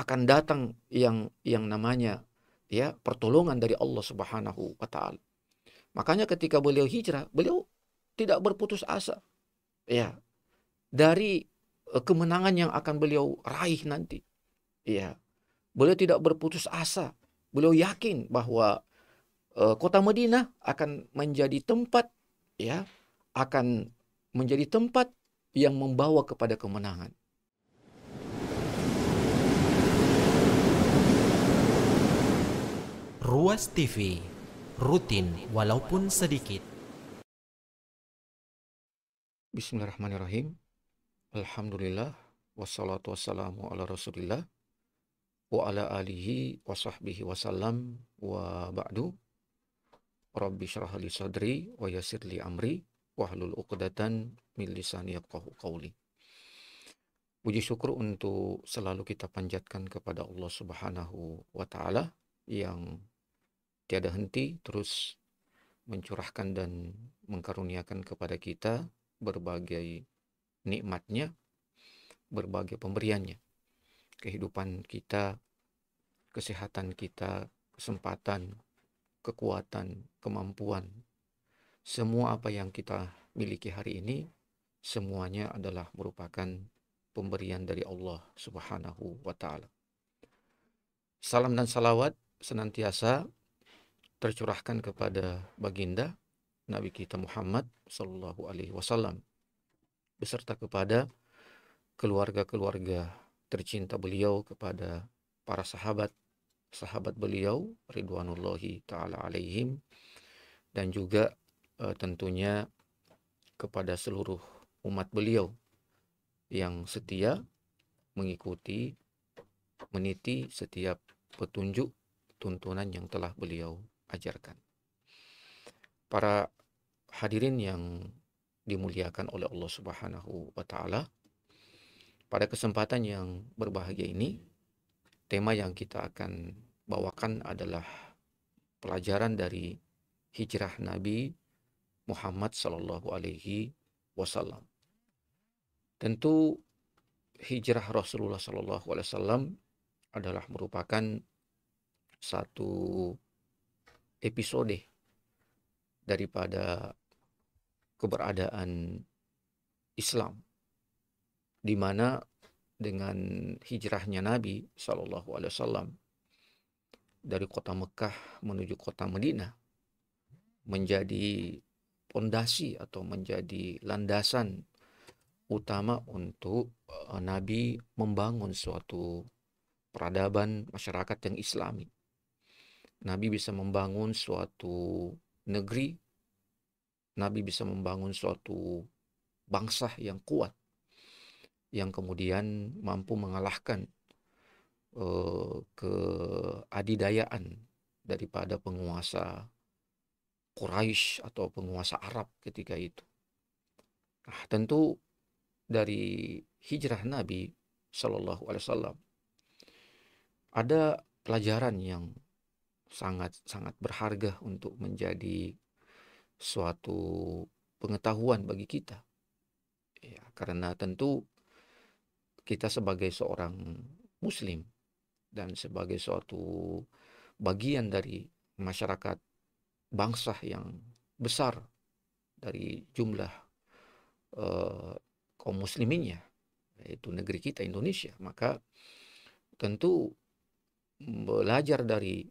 akan datang yang namanya ya pertolongan dari Allah Subhanahu wa taala. Makanya ketika beliau hijrah, beliau tidak berputus asa ya dari kemenangan yang akan beliau raih nanti. Ya, beliau tidak berputus asa. Beliau yakin bahwa kota Madinah akan menjadi tempat ya akan menjadi tempat yang membawa kepada kemenangan. Ruas TV, rutin walaupun sedikit. Bismillahirrahmanirrahim. Alhamdulillah wassalatu wassalamu ala Rasulillah wa ala alihi wa sahbihi wasallam wa ba'du. Rabbi syrah li sadri wa yassir li amri wahlul 'uqdatan min lisani yafqahu qawli. Puji syukur untuk selalu kita panjatkan kepada Allah Subhanahu wa taala yang tiada henti terus mencurahkan dan mengkaruniakan kepada kita berbagai nikmatnya, berbagai pemberiannya. Kehidupan kita, kesehatan kita, kesempatan, kekuatan, kemampuan. Semua apa yang kita miliki hari ini, semuanya adalah merupakan pemberian dari Allah Subhanahu wa taala. Salam dan salawat senantiasa tercurahkan kepada baginda Nabi kita Muhammad sallallahu alaihi wasallam beserta kepada keluarga-keluarga tercinta beliau, kepada para sahabat beliau ridwanullahi taala alaihim, dan juga tentunya kepada seluruh umat beliau yang setia mengikuti, meniti setiap petunjuk tuntunan yang telah beliau ajarkan. Para hadirin yang dimuliakan oleh Allah Subhanahu wa taala, pada kesempatan yang berbahagia ini, tema yang kita akan bawakan adalah pelajaran dari hijrah Nabi Muhammad sallallahu alaihi wasallam. Tentu hijrah Rasulullah sallallahu alaihi wasallam adalah merupakan satu episode daripada keberadaan Islam, di mana dengan hijrahnya Nabi Shallallahu Alaihi Wasallam dari kota Mekah menuju kota Madinah menjadi pondasi atau menjadi landasan utama untuk Nabi membangun suatu peradaban masyarakat yang Islami. Nabi bisa membangun suatu negeri, Nabi bisa membangun suatu bangsa yang kuat, yang kemudian mampu mengalahkan keadidayaan daripada penguasa Quraisy atau penguasa Arab ketika itu. Nah, tentu dari hijrah Nabi Shallallahu Alaihi Wasallam ada pelajaran yang sangat berharga untuk menjadi suatu pengetahuan bagi kita. Ya, karena tentu kita sebagai seorang Muslim dan sebagai suatu bagian dari masyarakat bangsa yang besar dari jumlah kaum musliminnya, yaitu negeri kita Indonesia, maka tentu belajar dari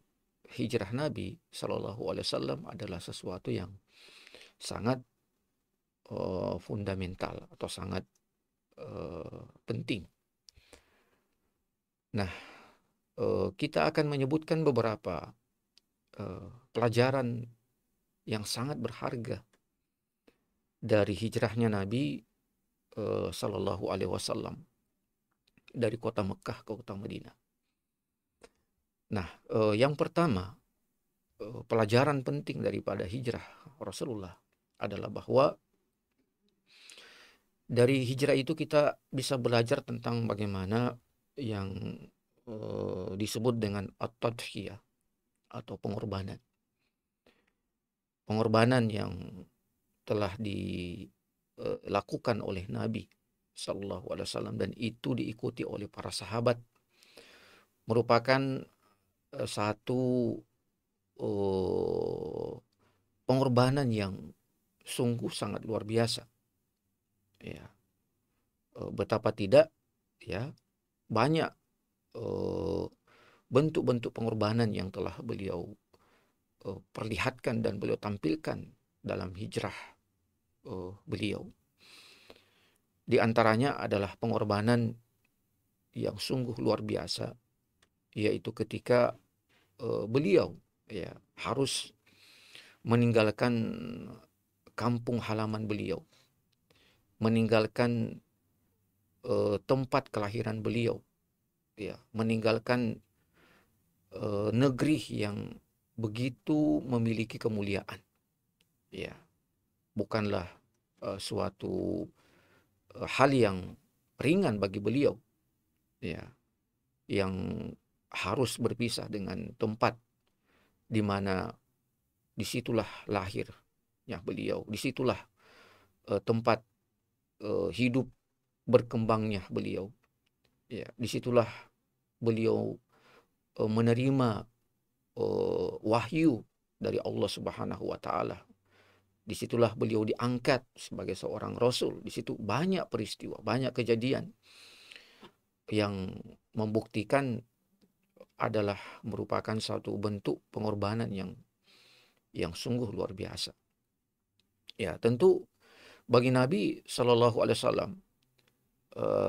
hijrah Nabi Shallallahu Alaihi Wasallam adalah sesuatu yang sangat fundamental atau sangat penting. Nah, kita akan menyebutkan beberapa pelajaran yang sangat berharga dari hijrahnya Nabi Sallallahu Alaihi Wasallam dari kota Mekah ke kota Madinah. Nah, yang pertama, pelajaran penting daripada hijrah Rasulullah adalah bahwa dari hijrah itu kita bisa belajar tentang bagaimana yang disebut dengan at-tadhiyah atau pengorbanan. Pengorbanan yang telah dilakukan oleh Nabi Sallallahu Alaihi Wasallam dan itu diikuti oleh para sahabat merupakan satu uh, pengorbanan yang sungguh sangat luar biasa. Ya, betapa tidak, ya, banyak bentuk-bentuk pengorbanan yang telah beliau perlihatkan dan beliau tampilkan dalam hijrah beliau. Di antaranya adalah pengorbanan yang sungguh luar biasa, yaitu ketika beliau, ya, harus meninggalkan kampung halaman beliau, meninggalkan tempat kelahiran beliau, ya, meninggalkan negeri yang begitu memiliki kemuliaan. Ya, bukanlah suatu hal yang ringan bagi beliau, ya, yang harus berpisah dengan tempat di mana disitulah lahirnya beliau, disitulah tempat hidup berkembangnya beliau, ya, disitulah beliau menerima wahyu dari Allah Subhanahu wa Ta'ala. Disitulah beliau diangkat sebagai seorang rasul. Di situ banyak peristiwa, banyak kejadian yang membuktikan adalah merupakan satu bentuk pengorbanan yang sungguh luar biasa. Ya, tentu bagi Nabi Shallallahu Alaihi Wasallam,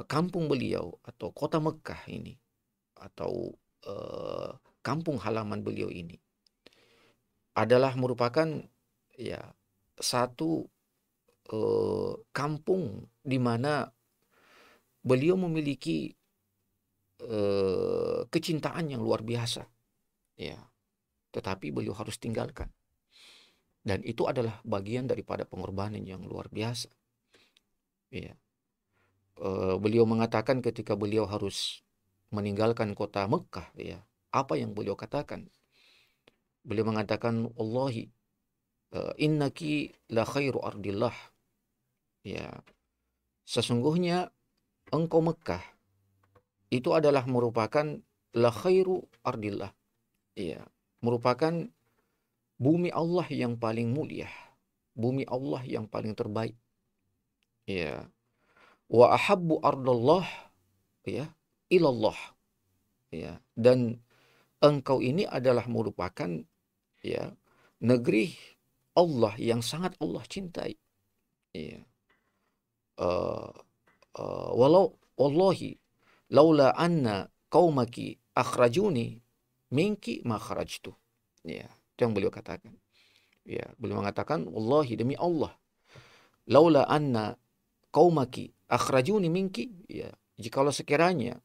kampung beliau atau kota Mekah ini, atau kampung halaman beliau ini adalah merupakan, ya, satu kampung di mana beliau memiliki kecintaan yang luar biasa, ya, tetapi beliau harus tinggalkan, dan itu adalah bagian daripada pengorbanan yang luar biasa, ya. Beliau mengatakan ketika beliau harus meninggalkan kota Mekah, ya, apa yang beliau katakan? Beliau mengatakan, Wallahi, innaki la khairu ardillah, ya, sesungguhnya engkau Mekah itu adalah merupakan la khairu ardillah, ya, merupakan bumi Allah yang paling mulia, bumi Allah yang paling terbaik, ya. Wa ahabbu ardallah, ya, ilallah, ya, dan engkau ini adalah merupakan, ya, negeri Allah yang sangat Allah cintai, ya. Walau wallahi laula anna qaumaki akhrajuni minki ma kharajtu, ya, itu yang beliau katakan, ya. Beliau mengatakan, wallahi, demi Allah, laula anna qaumaki akhrajuni minki, ya, jikalau sekiranya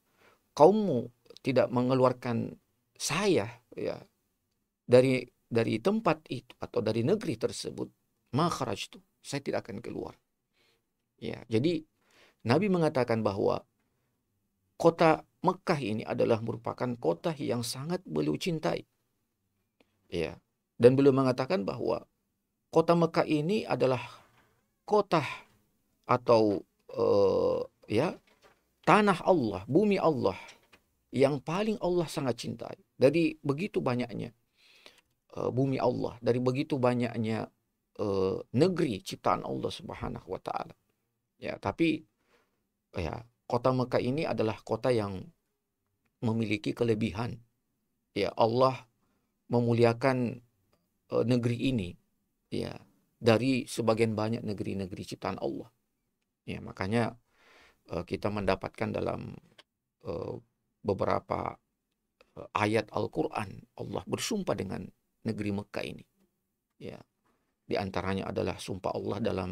kaummu tidak mengeluarkan saya, ya, dari tempat itu atau dari negeri tersebut, ma kharajtu, saya tidak akan keluar, ya. Jadi Nabi mengatakan bahwa kota Mekah ini adalah merupakan kota yang sangat beliau cintai, ya, dan beliau mengatakan bahwa kota Mekah ini adalah kota atau ya, tanah Allah, bumi Allah yang paling Allah sangat cintai. Dari begitu banyaknya bumi Allah, dari begitu banyaknya negeri ciptaan Allah Subhanahu wa Ta'ala, ya, tapi, ya, kota Mekah ini adalah kota yang memiliki kelebihan, ya. Allah memuliakan negeri ini, ya, dari sebagian banyak negeri-negeri ciptaan Allah, ya. Makanya kita mendapatkan dalam beberapa ayat Al-Quran Allah bersumpah dengan negeri Mekah ini, ya. Di antaranya adalah sumpah Allah dalam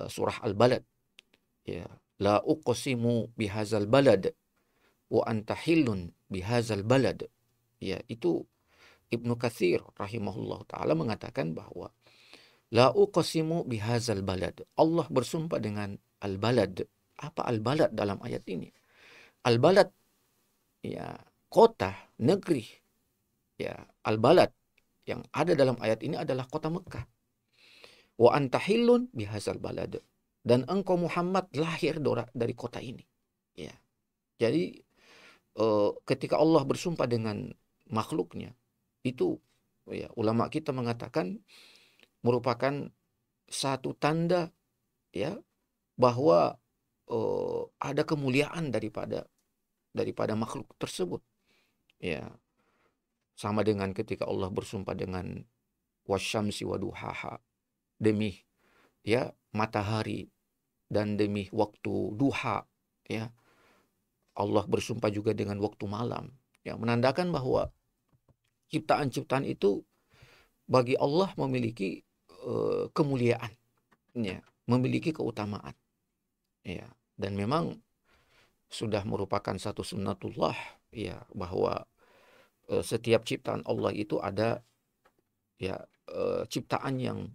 surah Al-Balad, ya, la uqsimu bihazal balad wa anta hillun bihazal balad, ya. Itu Ibnu Katsir rahimahullah ta'ala mengatakan bahwa la uqsimu bihazal balad, Allah bersumpah dengan al-balad. Apa al-balad dalam ayat ini? Al-balad, ya, kota, negeri, ya. Al-balad yang ada dalam ayat ini adalah kota Mekah. Wa anta hillun bihazal balad, dan engkau Muhammad lahir dari kota ini, ya. Jadi ketika Allah bersumpah dengan makhluknya, itu ya ulama kita mengatakan merupakan satu tanda ya bahwa ada kemuliaan daripada makhluk tersebut. Ya, sama dengan ketika Allah bersumpah dengan wasyamsi waduhaha, demi ya matahari dan demi waktu duha, ya. Allah bersumpah juga dengan waktu malam, yang menandakan bahwa ciptaan-ciptaan itu bagi Allah memiliki kemuliaan, ya, memiliki keutamaan, ya. Dan memang sudah merupakan satu sunnatullah, ya, bahwa setiap ciptaan Allah itu ada ya ciptaan yang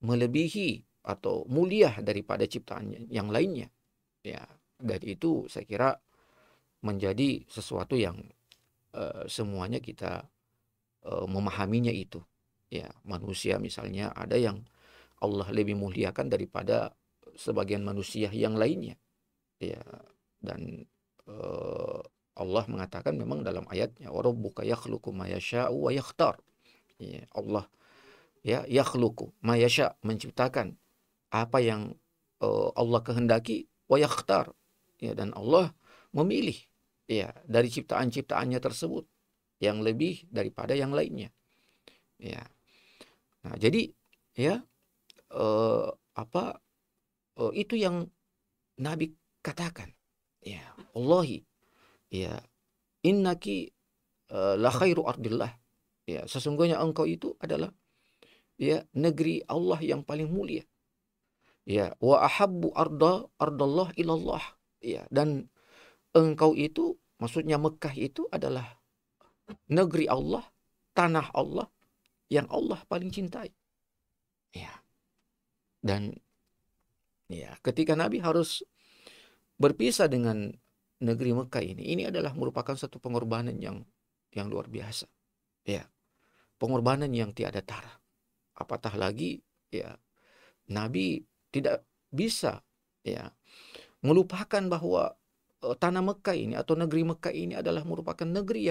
melebihi atau mulia daripada ciptaan yang lainnya, ya. Dari itu saya kira menjadi sesuatu yang semuanya kita memahaminya itu, ya. Manusia misalnya ada yang Allah lebih muliakan daripada sebagian manusia yang lainnya, ya. Dan Allah mengatakan memang dalam ayatnya, wa rabbuka yakhluqu ma yasha'u wa yakhtar, ya. Allah ya yakhluqu ma yasha', menciptakan apa yang Allah kehendaki, wa yakhtar, ya, dan Allah memilih ya dari ciptaan-ciptaannya tersebut yang lebih daripada yang lainnya, ya. Nah, jadi ya eh, apa itu yang Nabi katakan, ya, Allahi, ya, innaki la khairu ardillah, ya, sesungguhnya engkau itu adalah ya negeri Allah yang paling mulia, ya, wa ahabbu ardallah ilallah, ya, dan engkau itu maksudnya Mekah itu adalah negeri Allah, tanah Allah yang Allah paling cintai, ya. Dan ya ketika Nabi harus berpisah dengan negeri Mekah ini adalah merupakan satu pengorbanan yang luar biasa, ya, pengorbanan yang tiada tara. Apatah lagi ya Nabi tidak bisa ya melupakan bahwa tanah Mekah ini atau negeri Mekah ini adalah merupakan negeri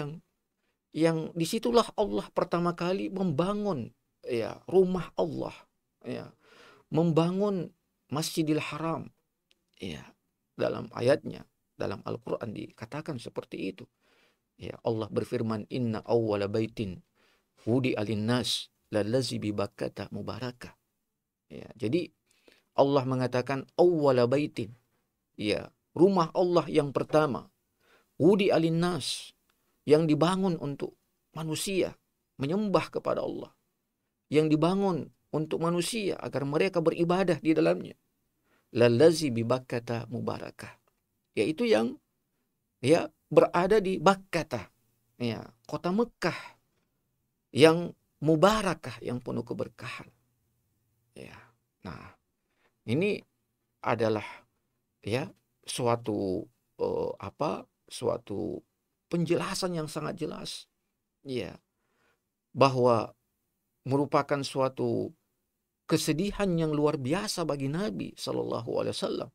yang disitulah Allah pertama kali membangun ya rumah Allah, ya, membangun Masjidil Haram, ya. Dalam ayatnya dalam Al-Quran dikatakan seperti itu, ya. Allah berfirman, inna awwala baitin wudi alinnas lalazi bi Bakkata mubarakah, ya. Jadi Allah mengatakan awwala baitin, ya, rumah Allah yang pertama, wudi alinnas, yang dibangun untuk manusia menyembah kepada Allah, yang dibangun untuk manusia agar mereka beribadah di dalamnya, lalazi bi Bakkata mubarakah, yaitu yang ya berada di Bakkata, ya, kota Mekah yang mubarakah, yang penuh keberkahan, ya. Nah, ini adalah ya suatu suatu penjelasan yang sangat jelas, ya, bahwa merupakan suatu kesedihan yang luar biasa bagi Nabi Shallallahu Alaihi Wasallam,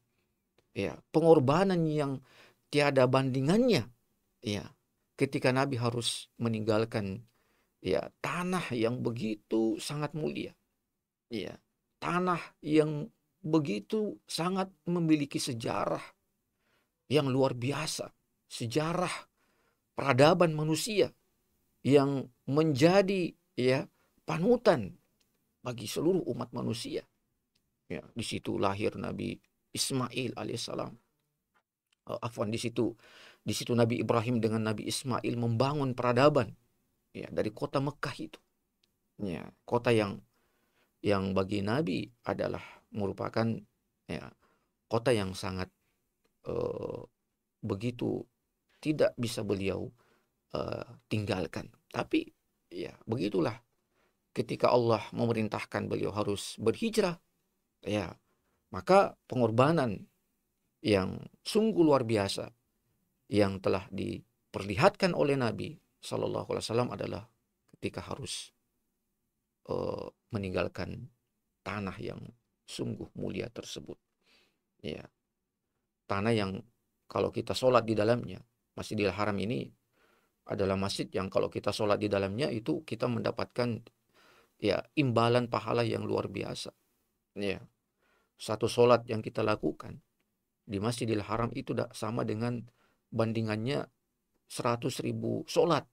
ya, pengorbanan yang tiada bandingannya, ya, ketika Nabi harus meninggalkan ya tanah yang begitu sangat mulia, ya, tanah yang begitu sangat memiliki sejarah yang luar biasa, sejarah peradaban manusia yang menjadi ya panutan bagi seluruh umat manusia, ya. Di situ lahir Nabi Ismail alaihissalam. Di situ Nabi Ibrahim dengan Nabi Ismail membangun peradaban, ya, dari kota Mekah itu, ya, kota yang bagi Nabi adalah merupakan ya kota yang sangat begitu tidak bisa beliau tinggalkan. Tapi ya begitulah ketika Allah memerintahkan beliau harus berhijrah, ya, maka pengorbanan yang sungguh luar biasa yang telah diperlihatkan oleh Nabi Shallallahu Alaihi Wasallam adalah ketika harus meninggalkan tanah yang sungguh mulia tersebut, ya, tanah yang kalau kita sholat di dalamnya Masjidil Haram ini adalah masjid yang kalau kita sholat di dalamnya itu kita mendapatkan ya imbalan pahala yang luar biasa. Ya, satu sholat yang kita lakukan di Masjidil Haram itu sama dengan bandingannya 100.000 sholat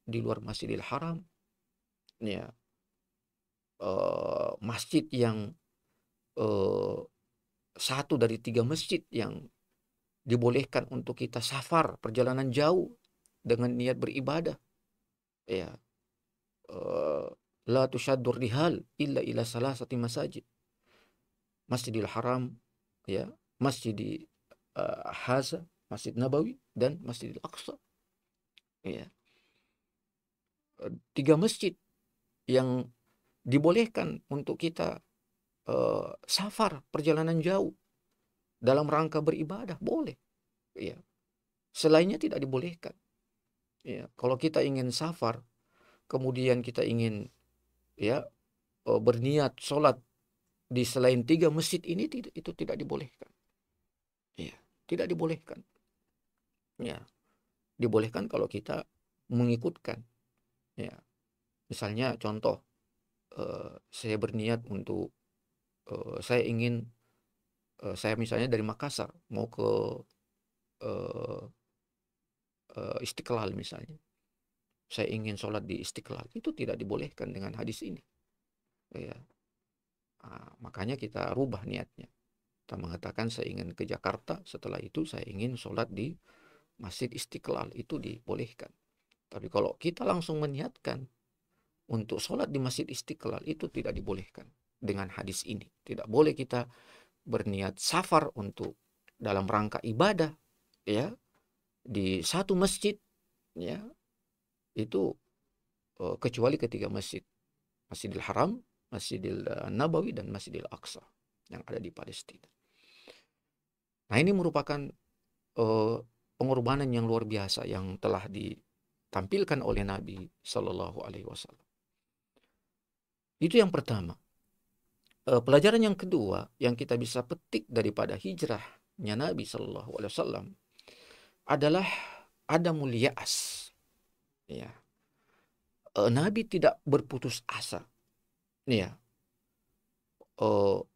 di luar Masjidil Haram. Ya, masjid yang satu dari 3 masjid yang dibolehkan untuk kita safar perjalanan jauh dengan niat beribadah. Ya, la tushaddur rihal illa ila salasati masajid. Masjidil Haram, ya, Masjid Haza, Masjid Nabawi, dan Masjidil Aqsa. Ya, 3 masjid yang dibolehkan untuk kita safar perjalanan jauh dalam rangka beribadah, boleh. Ya, selainnya tidak dibolehkan. Ya, kalau kita ingin safar, kemudian kita ingin ya berniat sholat di selain 3 masjid ini, itu tidak dibolehkan. Ya, tidak dibolehkan. Ya, dibolehkan kalau kita mengikutkan. Ya, misalnya contoh, saya berniat untuk saya ingin saya misalnya dari Makassar mau ke Istiqlal misalnya. Saya ingin sholat di Istiqlal, itu tidak dibolehkan dengan hadis ini. Ya. Makanya kita rubah niatnya. Kita mengatakan saya ingin ke Jakarta, setelah itu saya ingin sholat di Masjid Istiqlal, itu dibolehkan. Tapi kalau kita langsung meniatkan untuk sholat di Masjid Istiqlal, itu tidak dibolehkan dengan hadis ini. Tidak boleh kita berniat safar untuk dalam rangka ibadah ya di satu masjid ya itu kecuali ketiga masjid, Masjidil Haram, Masjidil Nabawi, dan Masjidil Aqsa yang ada di Palestina. Nah, ini merupakan pengorbanan yang luar biasa yang telah ditampilkan oleh Nabi Shallallahu Alaihi Wasallam. Itu yang pertama. Pelajaran yang kedua yang kita bisa petik daripada hijrahnya Nabi Shallallahu Alaihi Wasallam adalah adamul ya'as. Ya, Nabi tidak berputus asa. Ya,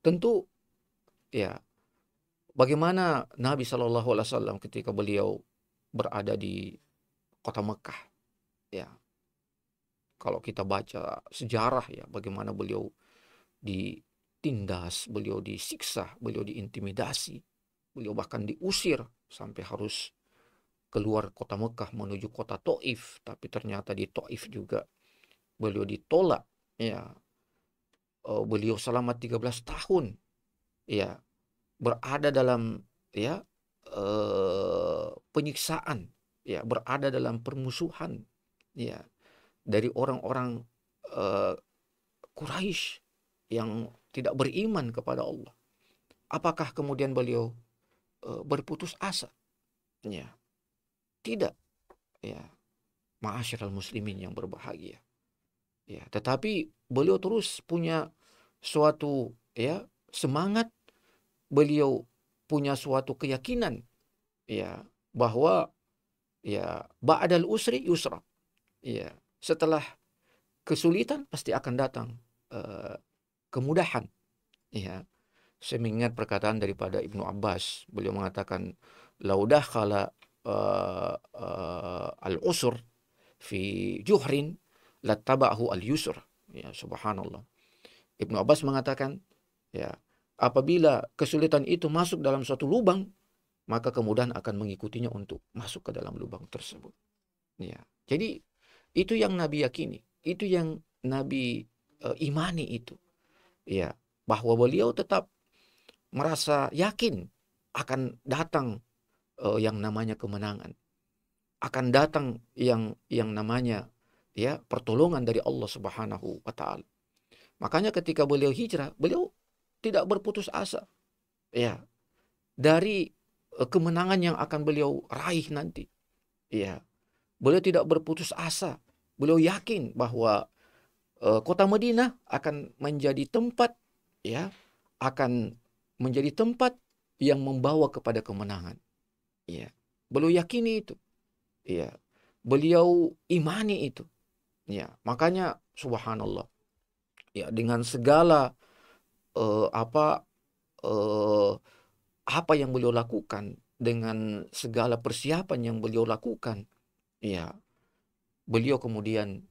tentu ya bagaimana Nabi Shallallahu Alaihi Wasallam ketika beliau berada di kota Mekah. Ya, kalau kita baca sejarah ya bagaimana beliau ditindas, beliau disiksa, beliau diintimidasi, beliau bahkan diusir sampai harus keluar kota Mekah menuju kota Taif, tapi ternyata di Taif juga beliau ditolak. Ya, beliau selama 13 tahun ya berada dalam ya penyiksaan, ya berada dalam permusuhan ya dari orang-orang Quraisy yang tidak beriman kepada Allah. Apakah kemudian beliau berputus asa? Ya, tidak. Ya, ma'asyiral muslimin yang berbahagia. Ya, tetapi beliau terus punya suatu ya semangat, beliau punya suatu keyakinan ya bahwa ya ba'dal usri yusra. Ya, setelah kesulitan pasti akan datang kemudahan. Ya, saya mengingat perkataan daripada Ibnu Abbas. Beliau mengatakan laudah khala al-usr fi juhrin lattaba'hu al-yusr. Ya, subhanallah. Ibnu Abbas mengatakan ya apabila kesulitan itu masuk dalam suatu lubang, maka kemudahan akan mengikutinya untuk masuk ke dalam lubang tersebut. Ya, jadi itu yang Nabi yakini, itu yang Nabi imani itu. Ya, bahwa beliau tetap merasa yakin akan datang yang namanya kemenangan, akan datang yang namanya ya pertolongan dari Allah Subhanahu wa taala. Makanya ketika beliau hijrah, beliau tidak berputus asa ya dari kemenangan yang akan beliau raih nanti. Ya, beliau tidak berputus asa. Beliau yakin bahwa kota Madinah akan menjadi tempat ya akan menjadi tempat yang membawa kepada kemenangan. Ya, beliau yakini itu. Ya, beliau imani itu. Ya, makanya subhanallah. Ya, dengan segala eh, apa eh, apa yang beliau lakukan, dengan segala persiapan yang beliau lakukan, ya, beliau kemudian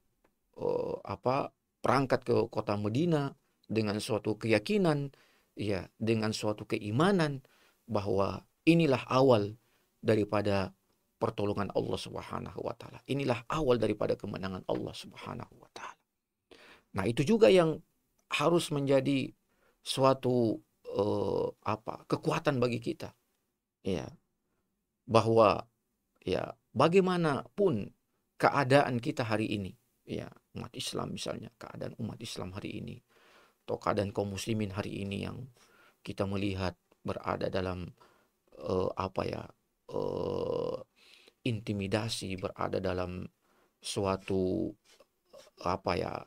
berangkat ke kota Medina dengan suatu keyakinan, ya, dengan suatu keimanan bahwa inilah awal daripada pertolongan Allah Subhanahu wa taala. Inilah awal daripada kemenangan Allah Subhanahu wa taala. Nah, itu juga yang harus menjadi suatu kekuatan bagi kita, ya, bahwa ya bagaimanapun keadaan kita hari ini, ya, umat Islam misalnya, keadaan umat Islam hari ini atau keadaan kaum muslimin hari ini yang kita melihat berada dalam eh, apa ya eh, intimidasi, berada dalam suatu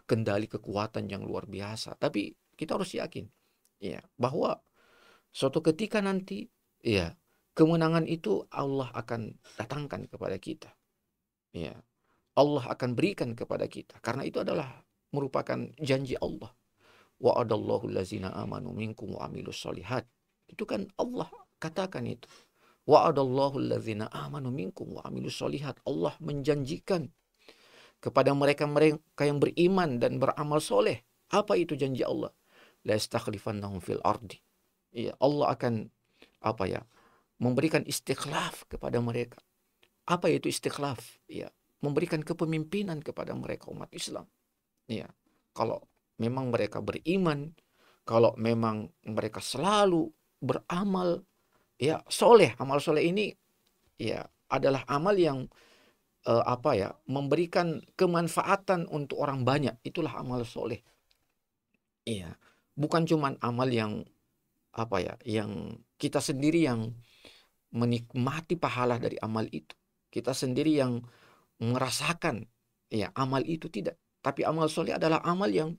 kendali kekuatan yang luar biasa. Tapi kita harus yakin, ya, bahwa suatu ketika nanti, ya, kemenangan itu Allah akan datangkan kepada kita. Ya, Allah akan berikan kepada kita. Karena itu adalah merupakan janji Allah. Wa'adallahu allazina amanu minkum wa amilus solihat. Itu kan Allah katakan itu. Wa'adallahu allazina amanu minkum wa amilus solihat. Allah menjanjikan kepada mereka-mereka yang beriman dan beramal soleh. Apa itu janji Allah? La istakhlifannahum fil ardi. Ya, Allah akan memberikan istikhlaf kepada mereka. Apa itu istikhlaf? Ya, memberikan kepemimpinan kepada mereka umat Islam. Ya, kalau memang mereka beriman, kalau memang mereka selalu beramal, ya, soleh. Amal soleh ini, ya, adalah amal yang memberikan kemanfaatan untuk orang banyak. Itulah amal soleh. Iya, bukan cuman amal yang yang kita sendiri yang menikmati pahala dari amal itu. Kita sendiri yang merasakan, ya, amal itu, tidak. Tapi amal soleh adalah amal yang,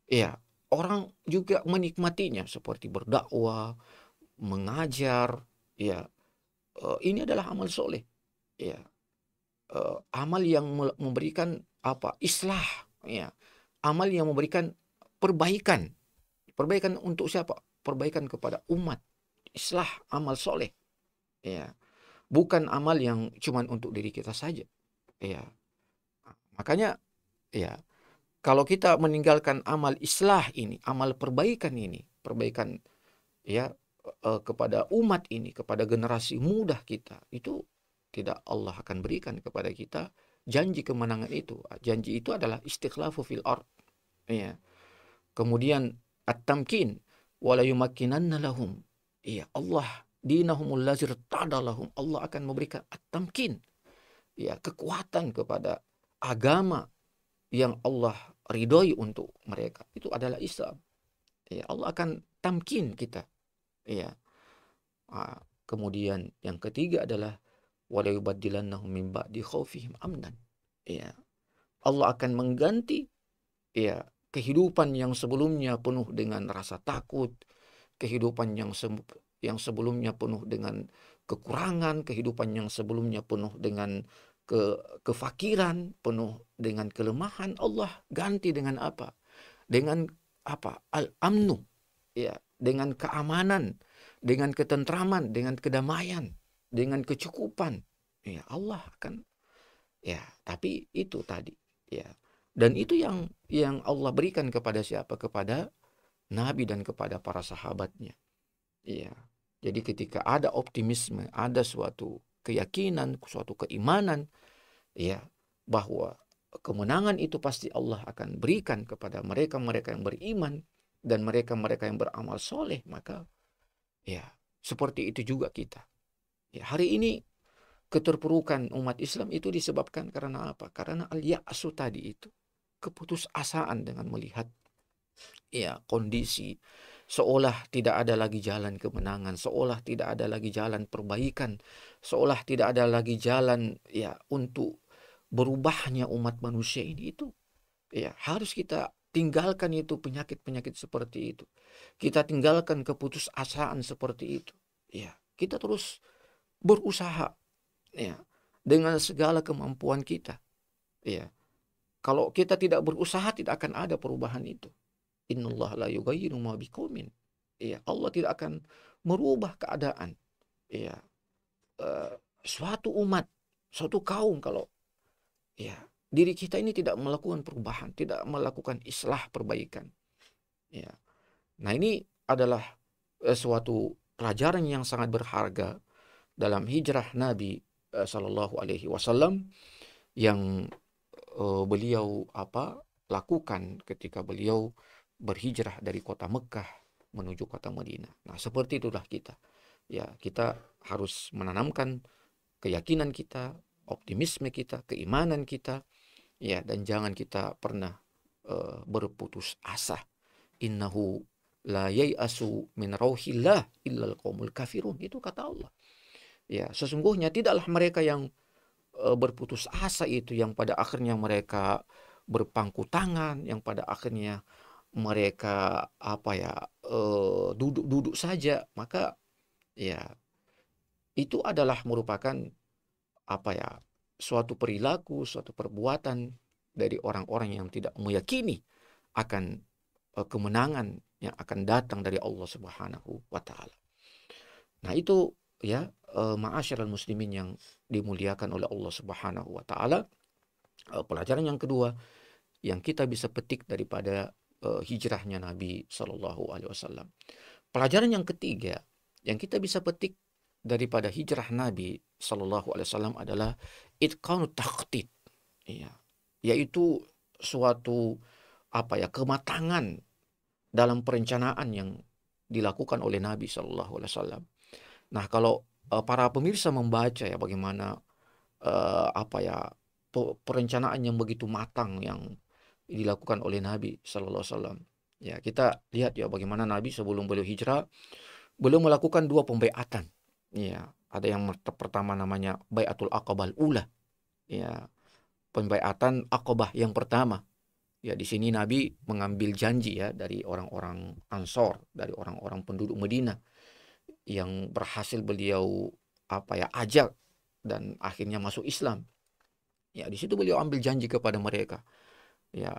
ya, orang juga menikmatinya seperti berdakwah, mengajar, ya. Ini adalah amal soleh, ya. Amal yang memberikan islah, ya. Amal yang memberikan perbaikan. Perbaikan untuk siapa? Perbaikan kepada umat. Islah, amal soleh, ya. Bukan amal yang cuman untuk diri kita saja, ya. Makanya, ya, kalau kita meninggalkan amal islah ini, amal perbaikan ini, perbaikan, ya, kepada umat ini, kepada generasi muda kita, itu tidak Allah akan berikan kepada kita janji kemenangan itu. Janji itu adalah istikhlafu fil ard. Ya. Kemudian at-tamkin wala yumakkinanna lahum. Ya, Allah dinahumul lazir tadalahum. Allah akan memberikan at-tamkin, ya, kekuatan kepada agama yang Allah ridhoi untuk mereka. Itu adalah Islam. Ya, Allah akan tamkin kita. Ya. Kemudian yang ketiga adalah wala yubaddilannahum min ba'di khaufihim amnan. Ya. Allah akan mengganti, ya, kehidupan yang sebelumnya penuh dengan rasa takut, kehidupan yang sebelumnya penuh dengan kekurangan, kehidupan yang sebelumnya penuh dengan kefakiran, penuh dengan kelemahan. Allah ganti dengan apa? Dengan al-amnu, ya, dengan keamanan, dengan ketentraman, dengan kedamaian, dengan kecukupan. Ya, Allah akan, ya, tapi itu tadi, ya. Dan itu yang Allah berikan kepada siapa? Kepada Nabi dan kepada para sahabatnya. Ya. Jadi ketika ada optimisme, ada suatu keyakinan, suatu keimanan, ya, bahwa kemenangan itu pasti Allah akan berikan kepada mereka-mereka yang beriman dan mereka-mereka yang beramal soleh, maka, ya, seperti itu juga kita. Ya, hari ini keterpurukan umat Islam itu disebabkan karena apa? Karena al-ya'su tadi itu. Keputusasaan dengan melihat, ya, kondisi seolah tidak ada lagi jalan kemenangan, seolah tidak ada lagi jalan perbaikan, seolah tidak ada lagi jalan, ya, untuk berubahnya umat manusia ini. Itu, ya, harus kita tinggalkan itu penyakit-penyakit seperti itu. Kita tinggalkan keputusasaan seperti itu. Ya, kita terus berusaha, ya, dengan segala kemampuan kita. Ya, kalau kita tidak berusaha tidak akan ada perubahan itu. Innallaha la yughayyiru ma biqaumin. Ya, Allah tidak akan merubah keadaan. Ya, suatu umat, suatu kaum kalau ya diri kita ini tidak melakukan perubahan, tidak melakukan islah perbaikan. Ya. Nah, ini adalah suatu pelajaran yang sangat berharga dalam hijrah Nabi Shallallahu Alaihi Wasallam yang beliau lakukan ketika beliau berhijrah dari kota Mekah menuju kota Madinah. Nah, seperti itulah kita. Ya, kita harus menanamkan keyakinan kita, optimisme kita, keimanan kita, ya, dan jangan kita pernah berputus asa. Innahu la yai'asu min rauhillah illal qaumul kafirun. Itu kata Allah. Ya, sesungguhnya tidaklah mereka yang berputus asa itu yang pada akhirnya mereka berpangku tangan, yang pada akhirnya mereka duduk-duduk saja. Maka ya itu adalah merupakan suatu perilaku, suatu perbuatan dari orang-orang yang tidak meyakini akan kemenangan yang akan datang dari Allah Subhanahu wa taala. Nah, itu ya ma'asyiral muslimin yang dimuliakan oleh Allah Subhanahu wa taala. Pelajaran yang kedua yang kita bisa petik daripada hijrahnya Nabi Shallallahu alaihi wasallam. Pelajaran yang ketiga yang kita bisa petik daripada hijrah Nabi Shallallahu alaihi wasallam adalah itqanut takhtit. Ya, yaitu suatu kematangan dalam perencanaan yang dilakukan oleh Nabi Shallallahu alaihi wasallam. Nah, kalau para pemirsa membaca ya bagaimana perencanaan yang begitu matang yang dilakukan oleh Nabi Shallallahu alaihi wasallam. Ya, kita lihat ya bagaimana Nabi sebelum beliau hijrah, beliau melakukan 2 pembaiatan. Ya, ada yang pertama namanya Bai'atul Aqabah Ula. Ya, pembaiatan Aqabah yang pertama. Ya, di sini Nabi mengambil janji ya dari orang-orang Ansor, dari orang-orang penduduk Madinah yang berhasil beliau ajak dan akhirnya masuk Islam. Ya, di situ beliau ambil janji kepada mereka ya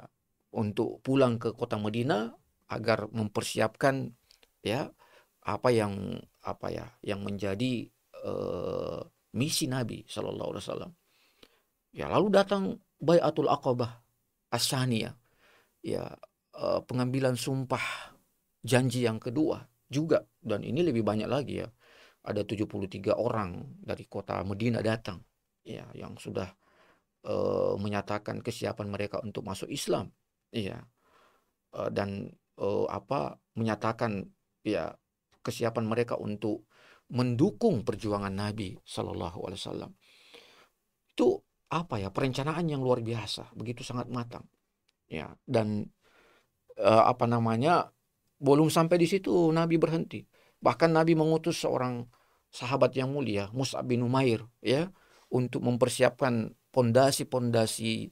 untuk pulang ke kota Madinah agar mempersiapkan ya yang menjadi misi Nabi Shallallahu alaihi wasallam. Ya, lalu datang Bai'atul Aqabah As-Saniyah, ya pengambilan sumpah janji yang kedua juga, dan ini lebih banyak lagi ya. Ada 73 orang dari kota Madinah datang ya yang sudah menyatakan kesiapan mereka untuk masuk Islam. Iya. Dan menyatakan ya kesiapan mereka untuk mendukung perjuangan Nabi Shallallahu alaihi wasallam. Itu perencanaan yang luar biasa, begitu sangat matang. Ya, dan belum sampai di situ Nabi berhenti. Bahkan Nabi mengutus seorang sahabat yang mulia, Mus'ab bin Umair, ya, untuk mempersiapkan pondasi-pondasi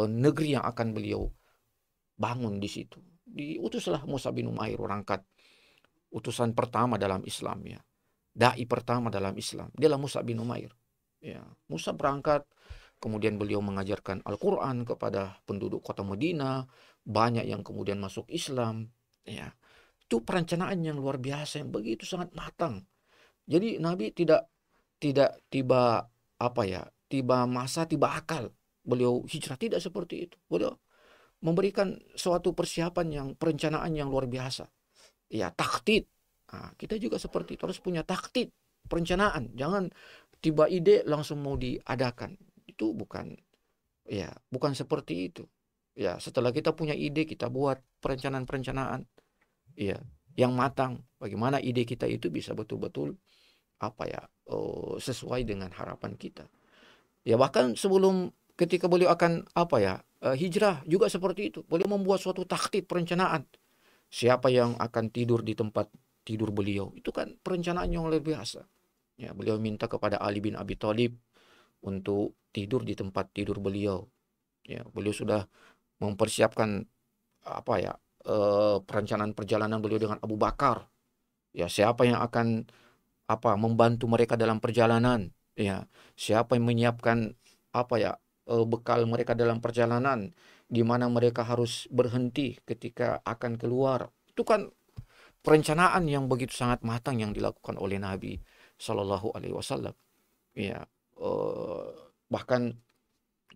negeri yang akan beliau bangun di situ. Diutuslah Mus'ab bin Umair berangkat, utusan pertama dalam Islam ya. Dai pertama dalam Islam. Dialah Mus'ab bin Umair. Ya, Mus'ab berangkat, kemudian beliau mengajarkan Al-Quran kepada penduduk kota Madinah, banyak yang kemudian masuk Islam. Ya, itu perencanaan yang luar biasa yang begitu sangat matang. Jadi Nabi tidak tiba masa tiba akal beliau hijrah, tidak seperti itu. Beliau memberikan suatu persiapan yang perencanaan yang luar biasa. Ya, takhtit. Nah, kita juga seperti itu, harus punya takhtit, perencanaan. Jangan tiba ide langsung mau diadakan. Itu bukan seperti itu. Ya, setelah kita punya ide, kita buat perencanaan ya yang matang. Bagaimana ide kita itu bisa betul-betul sesuai dengan harapan kita. Ya, bahkan ketika beliau akan hijrah juga seperti itu. Beliau membuat suatu takhtit perencanaan. Siapa yang akan tidur di tempat tidur beliau. Itu kan perencanaan yang luar biasa. Ya, beliau minta kepada Ali bin Abi Thalib untuk tidur di tempat tidur beliau. Ya, beliau sudah mempersiapkan perencanaan perjalanan beliau dengan Abu Bakar. Ya, siapa yang akan membantu mereka dalam perjalanan, ya. Siapa yang menyiapkan bekal mereka dalam perjalanan, di mana mereka harus berhenti ketika akan keluar. Itu kan perencanaan yang begitu sangat matang yang dilakukan oleh Nabi Shallallahu Alaihi Wasallam. Ya, bahkan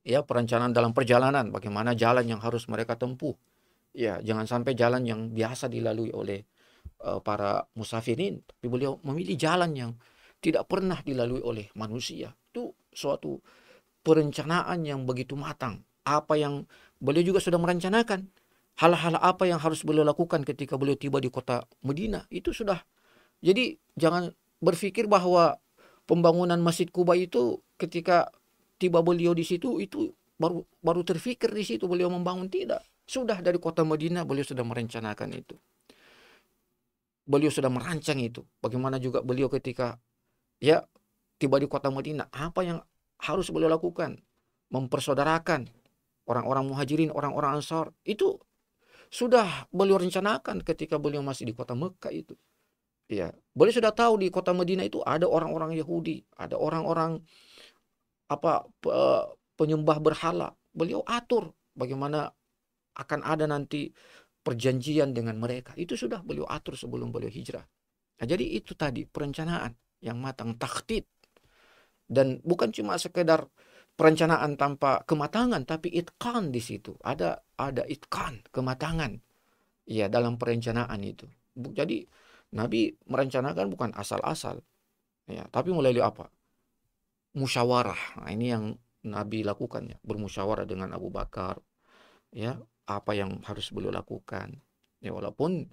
ya perencanaan dalam perjalanan, bagaimana jalan yang harus mereka tempuh. Ya, jangan sampai jalan yang biasa dilalui oleh para musafirin, tapi beliau memilih jalan yang tidak pernah dilalui oleh manusia. Itu suatu perencanaan yang begitu matang. Apa yang beliau juga sudah merencanakan, hal-hal apa yang harus beliau lakukan ketika beliau tiba di kota Madinah, itu sudah. Jadi jangan berpikir bahwa pembangunan Masjid Kuba itu ketika tiba beliau di situ itu baru terfikir di situ beliau membangun, tidak. Sudah dari kota Madinah beliau sudah merencanakan itu. Beliau sudah merancang itu. Bagaimana juga beliau ketika ya tiba di kota Madinah, apa yang harus beliau lakukan? Mempersaudarakan orang-orang muhajirin, orang-orang ansar. Itu sudah beliau rencanakan ketika beliau masih di kota Mekah itu. Ya, beliau sudah tahu di kota Madinah itu ada orang-orang Yahudi, ada orang-orang penyembah berhala. Beliau atur bagaimana akan ada nanti perjanjian dengan mereka. Itu sudah beliau atur sebelum beliau hijrah. Nah, jadi itu tadi perencanaan yang matang, takhtid. Dan bukan cuma sekedar perencanaan tanpa kematangan, tapi itqan di situ. Ada itqan, kematangan. Ya, dalam perencanaan itu. Jadi Nabi merencanakan bukan asal-asal. Ya, tapi melalui apa? Musyawarah. Nah, ini yang Nabi lakukan ya, bermusyawarah dengan Abu Bakar. Ya, apa yang harus beliau lakukan. Ya, walaupun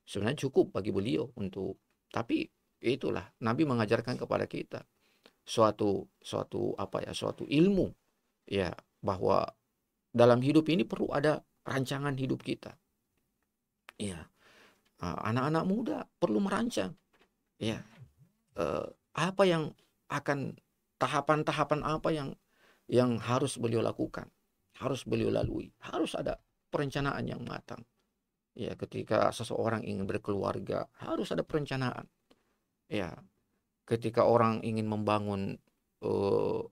sebenarnya cukup bagi beliau untuk, tapi itulah Nabi mengajarkan kepada kita suatu ilmu, ya, bahwa dalam hidup ini perlu ada rancangan hidup kita. Ya, anak-anak muda perlu merancang, ya, apa yang akan tahapan-tahapan apa yang harus beliau lakukan, harus beliau lalui, harus ada perencanaan yang matang. Ya, ketika seseorang ingin berkeluarga, harus ada perencanaan. Ya, ketika orang ingin membangun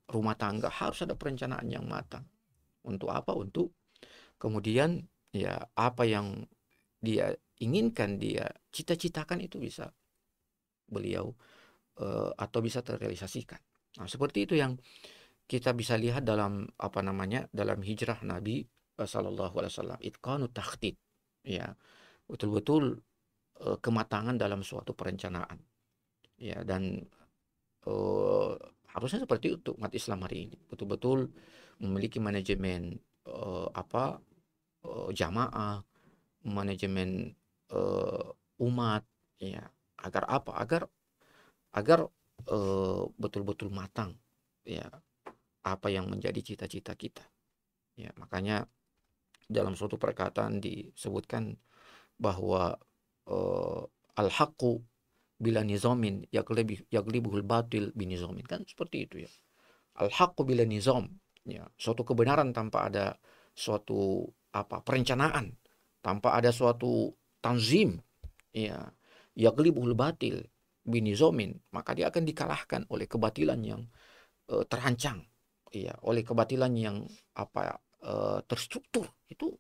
rumah tangga, harus ada perencanaan yang matang. Untuk apa? Untuk kemudian ya apa yang dia inginkan, dia cita-citakan itu bisa beliau atau bisa terrealisasikan. Nah, seperti itu yang kita bisa lihat dalam dalam hijrah Nabi Sallallahu Alaihi Wasallam. Itqanu takhtid, ya, betul-betul kematangan dalam suatu perencanaan. Ya, dan harusnya seperti itu umat Islam hari ini, betul-betul memiliki manajemen jamaah, manajemen umat, ya, agar apa? Agar betul-betul matang, ya, apa yang menjadi cita-cita kita. Ya, makanya dalam suatu perkataan disebutkan bahwa al-haqqu bila nizamin yaglibuhul batil binizamin, kan seperti itu ya. Al-haqqu bila nizam, ya, suatu kebenaran tanpa ada suatu perencanaan, tanpa ada suatu tanzim, ya, yaglibuhul batil binizamin, maka dia akan dikalahkan oleh kebatilan yang terancang, ya, oleh kebatilan yang terstruktur. Itu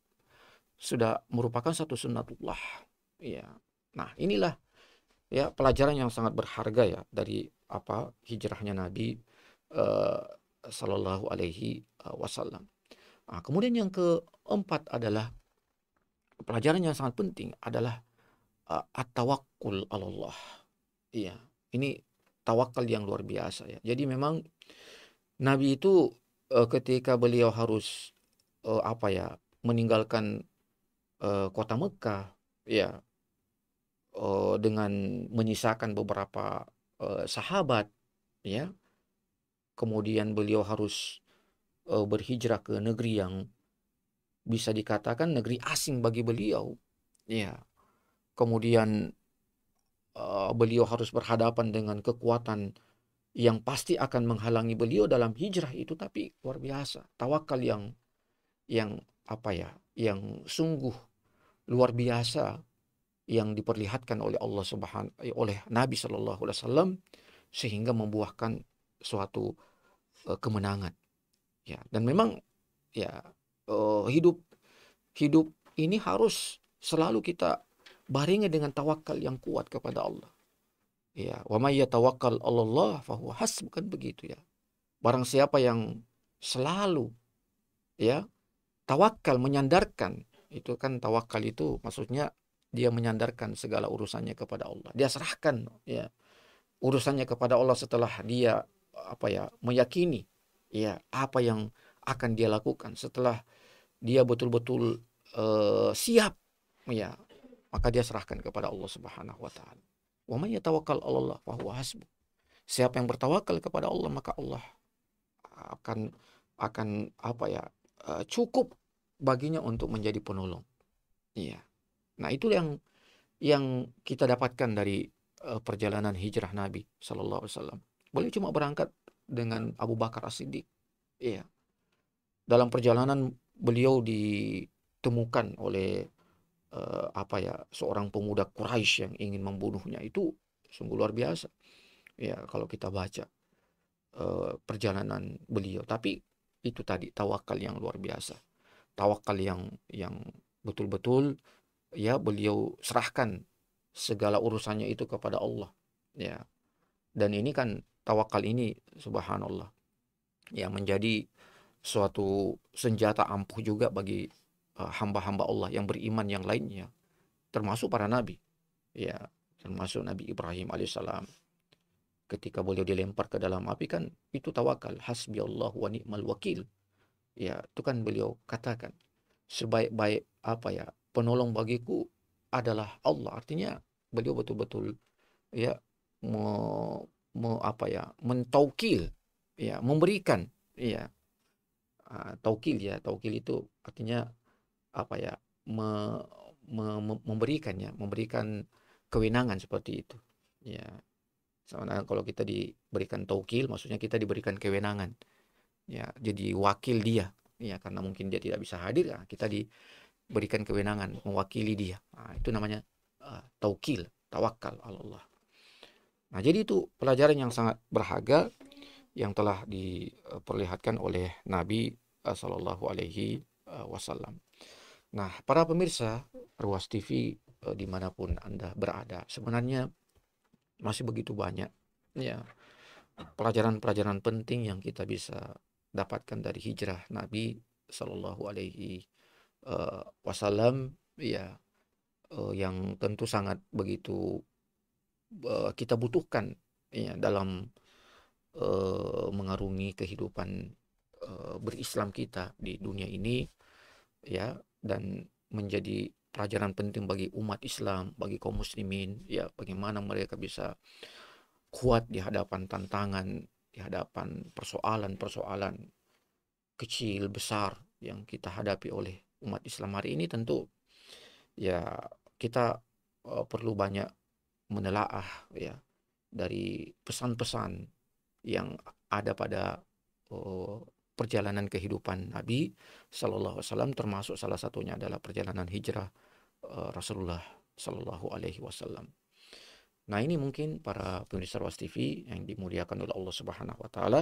sudah merupakan satu sunnatullah, ya. Nah, inilah ya pelajaran yang sangat berharga ya dari hijrahnya Nabi Sallallahu Alaihi Wasallam. Nah, kemudian yang keempat adalah pelajaran yang sangat penting adalah at-tawakkul 'ala Allah. Iya, ini tawakal yang luar biasa ya. Jadi memang Nabi itu ketika beliau harus meninggalkan kota Mekah, ya, dengan menyisakan beberapa sahabat, ya, kemudian beliau harus berhijrah ke negeri yang bisa dikatakan negeri asing bagi beliau, ya. Kemudian beliau harus berhadapan dengan kekuatan yang pasti akan menghalangi beliau dalam hijrah itu, tapi luar biasa tawakal yang sungguh luar biasa, yang diperlihatkan oleh oleh Nabi Shallallahu Alaihi Wasallam sehingga membuahkan suatu kemenangan. Ya, dan memang ya hidup hidup ini harus selalu kita barengi dengan tawakal yang kuat kepada Allah. Ya, wa may yatawakkal 'alallah fahuwa hasbuh, kan begitu ya. Barang siapa yang selalu ya tawakal, menyandarkan, itu kan tawakal itu maksudnya dia menyandarkan segala urusannya kepada Allah. Dia serahkan ya urusannya kepada Allah setelah dia meyakini ya apa yang akan dia lakukan, setelah dia betul-betul siap ya, maka dia serahkan kepada Allah Subhanahu wa taala. Wa may yatawakkal 'alallah fahuwa hasbuh. Siapa yang bertawakal kepada Allah, maka Allah akan cukup baginya untuk menjadi penolong. Iya. Nah, itu yang kita dapatkan dari perjalanan hijrah Nabi Sallallahu Alaihi Wasallam. Beliau cuma berangkat dengan Abu Bakar As-Siddiq. Iya. Dalam perjalanan beliau ditemukan oleh seorang pemuda Quraisy yang ingin membunuhnya. Itu sungguh luar biasa. Ya, kalau kita baca perjalanan beliau. Tapi itu tadi tawakal yang luar biasa. Tawakal yang betul-betul ya beliau serahkan segala urusannya itu kepada Allah. Ya. Dan ini kan tawakal ini subhanallah yang menjadi suatu senjata ampuh juga bagi hamba-hamba Allah yang beriman yang lainnya, termasuk para nabi. Ya, termasuk Nabi Ibrahim alaihissalam. Ketika beliau dilempar ke dalam api kan itu tawakal, hasbiyallahu wa ni'mal wakil. Ya, itu kan beliau katakan, sebaik-baik penolong bagiku adalah Allah. Artinya beliau betul-betul ya mentaukil, ya, memberikan, ya, taukil ya, taukil itu artinya memberikan kewenangan seperti itu. Ya, sebenarnya kalau kita diberikan taukil, maksudnya kita diberikan kewenangan. Ya, jadi wakil dia. Ya, karena mungkin dia tidak bisa hadir, ya, kita diberikan kewenangan mewakili dia. Nah, itu namanya taukil, tawakal Allah. Nah, jadi itu pelajaran yang sangat berharga yang telah diperlihatkan oleh Nabi Sallallahu Alaihi Wasallam. Nah, para pemirsa Ruas TV dimanapun Anda berada, sebenarnya masih begitu banyak ya pelajaran-pelajaran penting yang kita bisa dapatkan dari hijrah Nabi Sallallahu Alaihi Wasallam ya, yang tentu sangat begitu kita butuhkan ya dalam mengarungi kehidupan berislam kita di dunia ini ya, dan menjadi pelajaran penting bagi umat Islam, bagi kaum muslimin ya, bagaimana mereka bisa kuat di hadapan tantangan, di hadapan persoalan-persoalan kecil besar yang kita hadapi oleh umat Islam hari ini. Tentu ya kita perlu banyak menelaah ya dari pesan-pesan yang ada pada perjalanan kehidupan Nabi Sallallahu Alaihi Wasallam, termasuk salah satunya adalah perjalanan hijrah Rasulullah Sallallahu Alaihi Wasallam. Nah, ini mungkin para pemirsa Ruas TV yang dimuliakan oleh Allah Subhanahu Wa Taala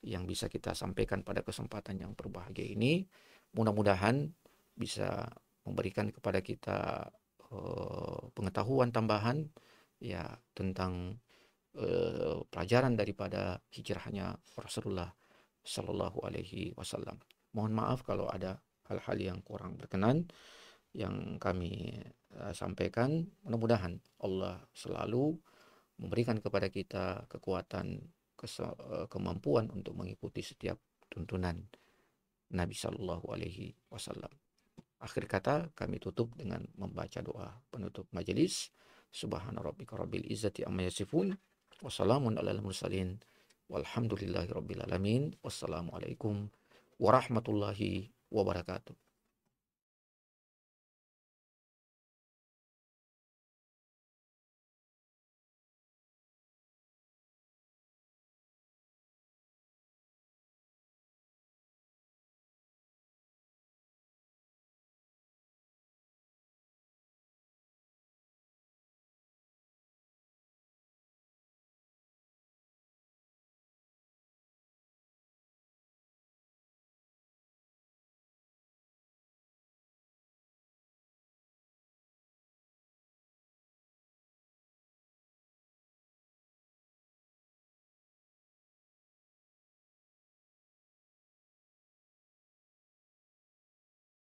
yang bisa kita sampaikan pada kesempatan yang berbahagia ini. Mudah-mudahan bisa memberikan kepada kita pengetahuan tambahan ya tentang pelajaran daripada hijrahnya Rasulullah Sallallahu Alaihi Wasallam. Mohon maaf kalau ada hal-hal yang kurang berkenan yang kami sampaikan. Mudah-mudahan Allah selalu memberikan kepada kita kekuatan, kemampuan untuk mengikuti setiap tuntunan Nabi Sallallahu Alaihi Wasallam. Akhir kata kami tutup dengan membaca doa penutup majelis. Subhana rabbika rabbil izzati amma yasifun. Wassalamun alal mursalin. Walhamdulillahi rabbil alamin. Wassalamualaikum warahmatullahi wabarakatuh.